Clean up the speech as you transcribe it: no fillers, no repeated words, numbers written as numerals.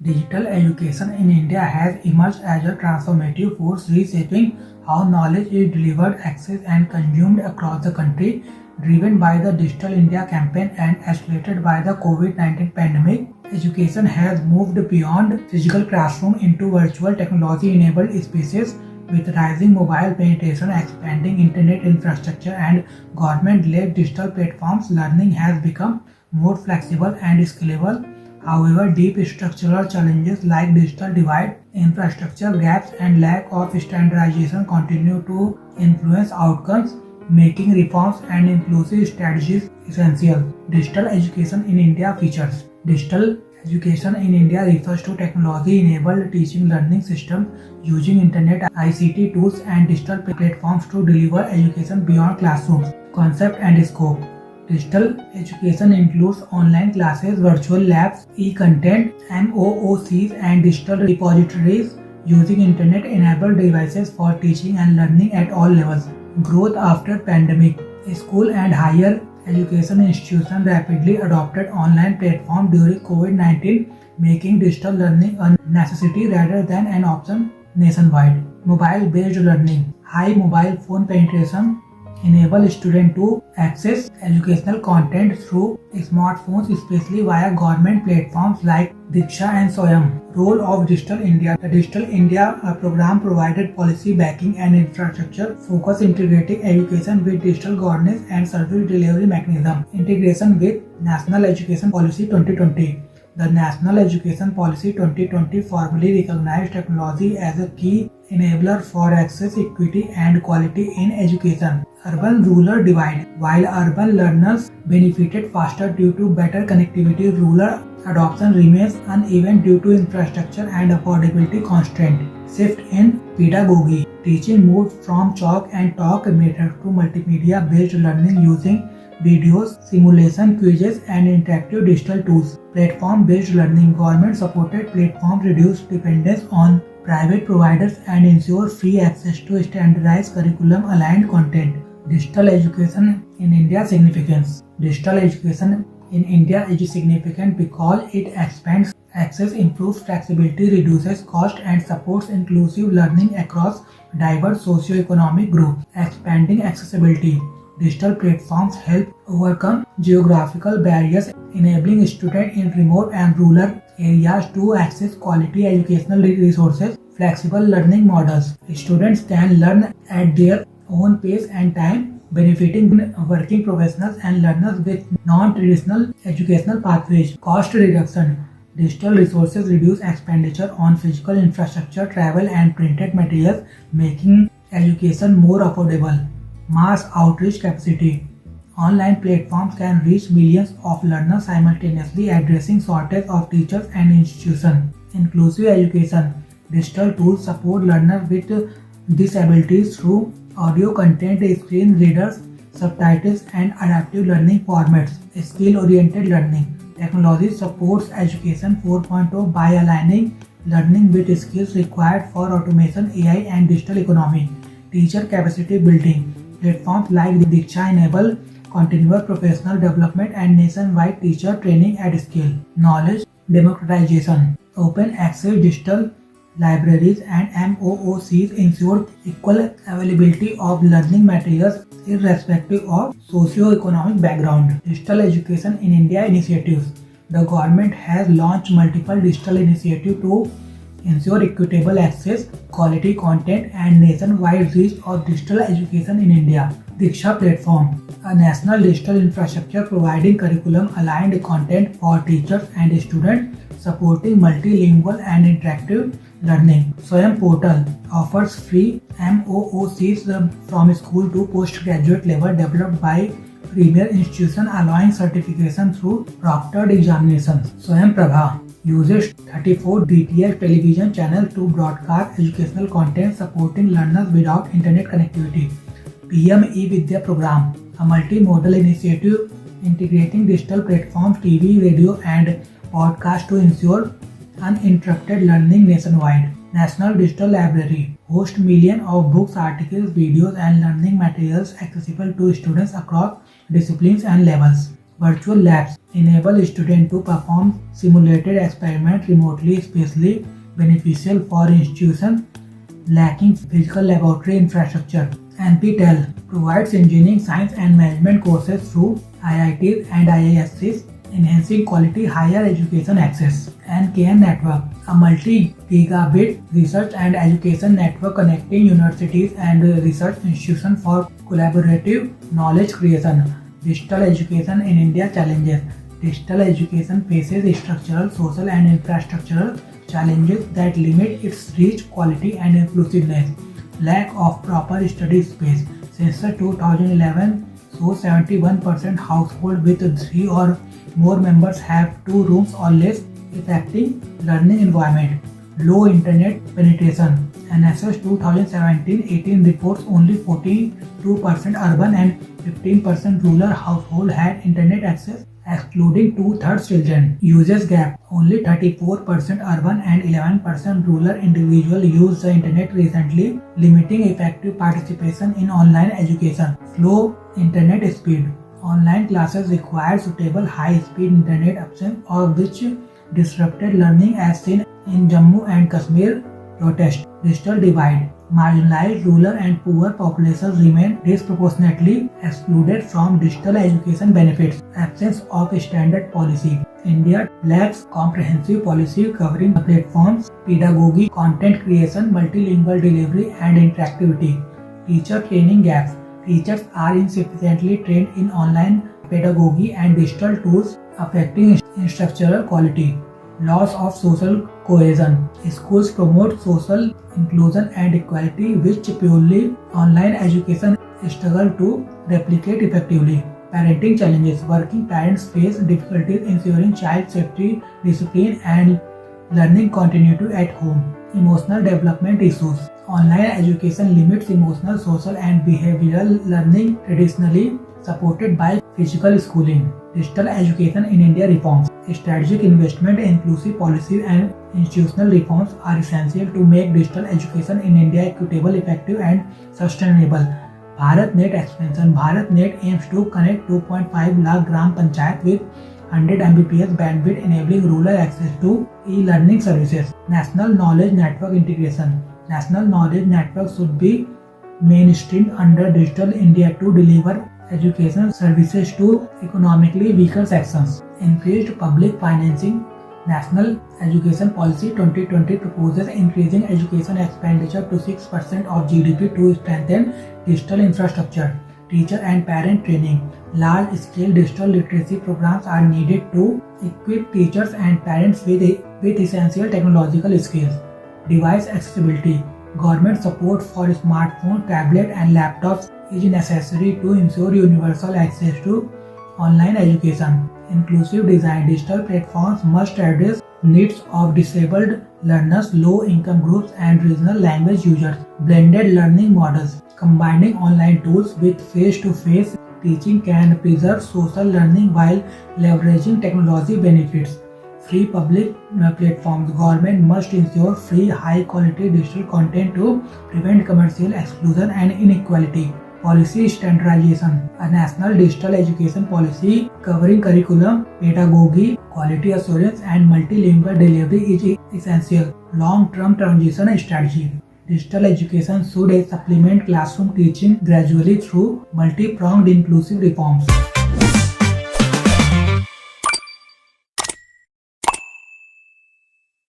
Digital education in India has emerged as a transformative force reshaping how knowledge is delivered, accessed, and consumed across the country. Driven by the Digital India campaign and accelerated by the COVID-19 pandemic, education has moved beyond physical classroom into virtual technology-enabled spaces. With rising mobile penetration, expanding internet infrastructure, and government-led digital platforms, learning has become more flexible and scalable. However, deep structural challenges like digital divide, infrastructure gaps, and lack of standardization continue to influence outcomes, making reforms and inclusive strategies essential. Digital education in India features. Digital education in India refers to technology-enabled teaching learning systems using internet, ICT tools, and digital platforms to deliver education beyond classrooms. Concept and scope. Digital education includes online classes, virtual labs, e-content, MOOCs, and digital repositories using internet-enabled devices for teaching and learning at all levels. Growth after pandemic. School and higher education institutions rapidly adopted online platforms during COVID-19, making digital learning a necessity rather than an option nationwide. Mobile-based learning. High mobile phone penetration enable students to access educational content through smartphones, especially via government platforms like Diksha and Swayam. Role of Digital India. The Digital India program provided policy backing and infrastructure focus integrating education with digital governance and service delivery mechanism. Integration with National Education Policy 2020. The National Education Policy 2020 formally recognized technology as a key enabler for access, equity, and quality in education. Urban-rural divide. While urban learners benefited faster due to better connectivity, rural adoption remains uneven due to infrastructure and affordability constraints. Shift in pedagogy. Teaching moved from chalk and talk method to multimedia-based learning using videos, simulation, quizzes, and interactive digital tools. Platform-based learning. Government-supported platforms reduce dependence on private providers and ensure free access to standardized curriculum-aligned content. Digital education in India significance. Digital education in India is significant because it expands access, improves flexibility, reduces cost, and supports inclusive learning across diverse socio-economic groups. Expanding accessibility. Digital platforms help overcome geographical barriers, enabling students in remote and rural areas to access quality educational resources. Flexible learning models. Students can learn at their own pace and time, benefiting working professionals and learners with non-traditional educational pathways. Cost reduction. Digital resources reduce expenditure on physical infrastructure, travel, and printed materials, making education more affordable. Mass outreach capacity. Online platforms can reach millions of learners simultaneously, addressing shortage of teachers and institutions. Inclusive education. Digital tools support learners with disabilities through audio content, screen readers, subtitles, and adaptive learning formats. Skill-oriented learning. Technology supports Education 4.0 by aligning learning with skills required for automation, AI, and digital economy. Teacher capacity building. Platforms like Diksha enable continuous professional development and nationwide teacher training at scale. Knowledge democratization. Open access digital libraries and MOOCs ensure equal availability of learning materials irrespective of socio-economic background. Digital education in India initiatives. The government has launched multiple digital initiatives to ensure equitable access, quality content, and nationwide reach of digital education in India. Diksha platform, a national digital infrastructure providing curriculum-aligned content for teachers and students, supporting multilingual and interactive learning. Swayam portal offers free MOOCs from school to postgraduate level developed by premier institution, allowing certification through proctored examinations. Swayam Prabha uses 34 DTH television channels to broadcast educational content, supporting learners without internet connectivity. PM eVidya program, a multimodal initiative integrating digital platforms, TV, radio, and podcast to ensure uninterrupted learning nationwide. National Digital Library hosts millions of books, articles, videos, and learning materials accessible to students across disciplines and levels. Virtual labs enable students to perform simulated experiments remotely, especially beneficial for institutions lacking physical laboratory infrastructure. NPTEL provides engineering, science and management courses through IITs and IIScs, enhancing quality higher education access. NKN Network, a multi-gigabit research and education network connecting universities and research institutions for collaborative knowledge creation. Digital education in India challenges. Digital education faces structural, social and infrastructural challenges that limit its reach, quality and inclusiveness. Lack of proper study space. Census 2011 shows 71% households with 3 or more members have 2 rooms or less, affecting learning environment. Low internet penetration. NSS 2017-18 reports only 42% urban and 15% rural households had internet access, excluding two-thirds children. Usage gap. Only 34% urban and 11% rural individuals used the internet recently, limiting effective participation in online education. Slow internet speed. Online classes require suitable high-speed internet options, of which disrupted learning as seen in Jammu and Kashmir protest. Digital divide. Marginalized rural and poor populations remain disproportionately excluded from digital education benefits. Absence of standard policy. India lacks comprehensive policy covering platforms, pedagogy, content creation, multilingual delivery, and interactivity. Teacher training gaps. Teachers are insufficiently trained in online pedagogy and digital tools, affecting instructional quality. Loss of social cohesion. Schools promote social inclusion and equality, which purely online education struggle to replicate effectively. Parenting challenges. Working parents face difficulties ensuring child safety, discipline, and learning continuity at home. Emotional development issues. Online education limits emotional, social, and behavioral learning traditionally supported by physical schooling. Digital education in India reforms. Strategic investment, inclusive policy, and institutional reforms are essential to make digital education in India equitable, effective, and sustainable. BharatNet expansion. BharatNet aims to connect 2.5 lakh gram panchayat with 100 Mbps bandwidth, enabling rural access to e-learning services. National Knowledge Network integration. National Knowledge Network should be mainstreamed under Digital India to deliver education services to economically weaker sections. Increased public financing. National Education Policy 2020 proposes increasing education expenditure to 6% of GDP to strengthen digital infrastructure. Teacher and parent training. Large-scale digital literacy programs are needed to equip teachers and parents with essential technological skills. Device accessibility. Government support for smartphones, tablets, and laptops is necessary to ensure universal access to online education. Inclusive design. Digital platforms must address needs of disabled learners, low-income groups, and regional language users. Blended learning models. Combining online tools with face-to-face teaching can preserve social learning while leveraging technology benefits. Free public platforms. Government must ensure free, high-quality digital content to prevent commercial exclusion and inequality. Policy standardization. A national digital education policy covering curriculum, pedagogy, quality assurance, and multilingual delivery is essential. Long-term transition strategy. Digital education should supplement classroom teaching gradually through multi-pronged inclusive reforms.